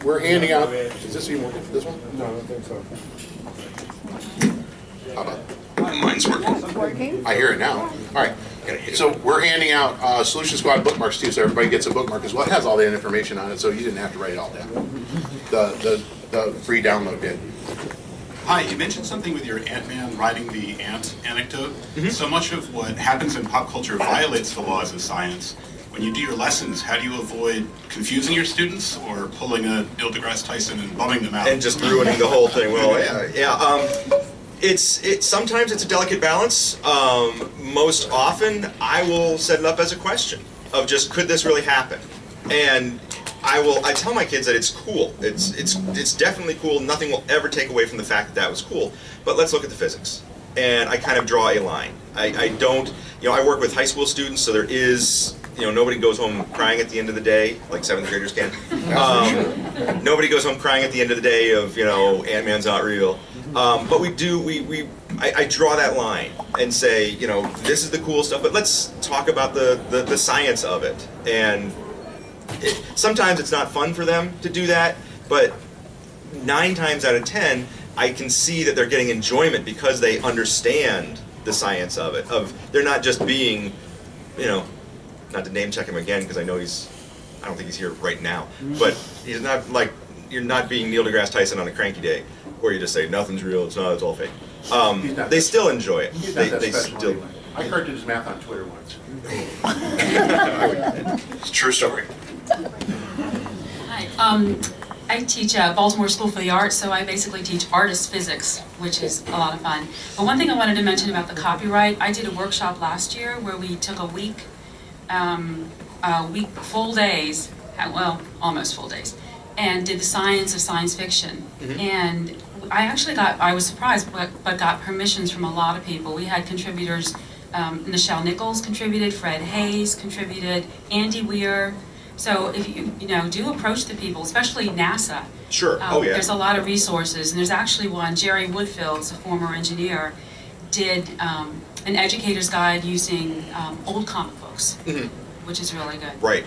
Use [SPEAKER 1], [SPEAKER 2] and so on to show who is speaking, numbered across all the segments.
[SPEAKER 1] we're handing out. Is this even working? This one?
[SPEAKER 2] No, I don't think so.
[SPEAKER 1] How about?
[SPEAKER 3] Mine's working.
[SPEAKER 1] I hear it now. All right. So we're handing out Solution Squad bookmarks too, so everybody gets a bookmark as well. It has all that information on it, so you didn't have to write it all down. The free download did.
[SPEAKER 3] Hi, you mentioned something with your Ant-Man riding the ant anecdote. So much of what happens in pop culture violates the laws of science. When you do your lessons, how do you avoid confusing your students or pulling a Neil deGrasse Tyson and bumming them out?
[SPEAKER 4] And just ruining the whole thing. Well, sometimes it's a delicate balance. Most often, I will set it up as a question of just, could this really happen? And I tell my kids that it's cool. It's definitely cool. Nothing will ever take away from the fact that that was cool. But let's look at the physics. And I kind of draw a line. I don't, I work with high school students, so there is, nobody goes home crying at the end of the day, like 7th graders can. Nobody goes home crying at the end of the day of, Ant-Man's not real. But we do, I draw that line and say, this is the cool stuff, but let's talk about the science of it. And sometimes it's not fun for them to do that, but 9 times out of 10, I can see that they're getting enjoyment because they understand the science of it. They're not just being, not to name check him again because I know I don't think he's here right now, but he's not like, you're not being Neil deGrasse Tyson on a cranky day where you just say nothing's real, it's all fake. They still enjoy it. They still.
[SPEAKER 1] Anyway. I corrected his math on Twitter once.
[SPEAKER 3] It's a true story.
[SPEAKER 5] Hi. I teach at Baltimore School for the Arts, so I basically teach artist physics, which is a lot of fun. But one thing I wanted to mention about the copyright, I did a workshop last year where we took a week, full days, well, almost full days, and did the science of science fiction. And I was surprised, but got permissions from a lot of people. We had contributors, Nichelle Nichols contributed, Fred Hayes contributed, Andy Weir. So if you do approach the people, especially NASA.
[SPEAKER 4] Sure.
[SPEAKER 5] There's a lot of resources, and there's actually one. Jerry Woodfield's a former engineer, did an educator's guide using old comic books, which is really good.
[SPEAKER 4] Right.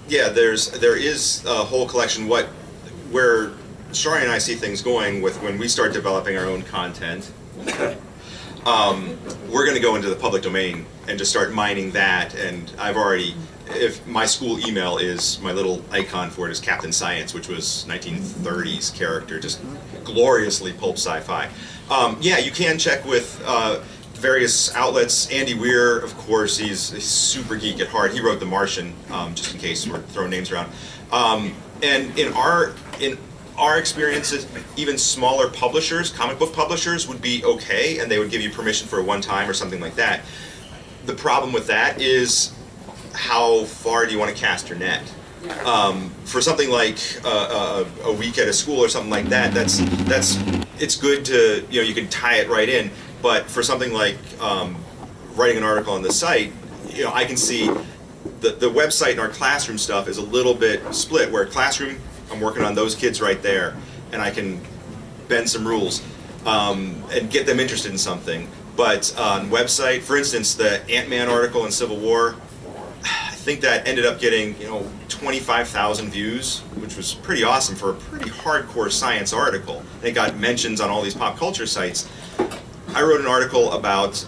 [SPEAKER 4] Yeah, there is a whole collection. Where Shari and I see things going with when we start developing our own content. We're going to go into the public domain and just start mining that, and I've already, if my school email is, my little icon for it is Captain Science, which was 1930s character, just gloriously pulp sci-fi. Yeah, you can check with various outlets. Andy Weir, of course, he's a super geek at heart. He wrote The Martian, just in case we're throwing names around. And in our experiences, even smaller publishers, comic book publishers, would be okay, and they would give you permission for a one-time or something like that. The problem with that is, how far do you want to cast your net? For something like a week at a school or something like that, it's good to, you can tie it right in. But for something like writing an article on the site, I can see the website and our classroom stuff is a little bit split. Where classroom, I'm working on those kids right there, and I can bend some rules and get them interested in something. But on website, for instance, the Ant-Man article in Civil War, I think that ended up getting 25,000 views, which was pretty awesome for a pretty hardcore science article. And it got mentions on all these pop culture sites. I wrote an article about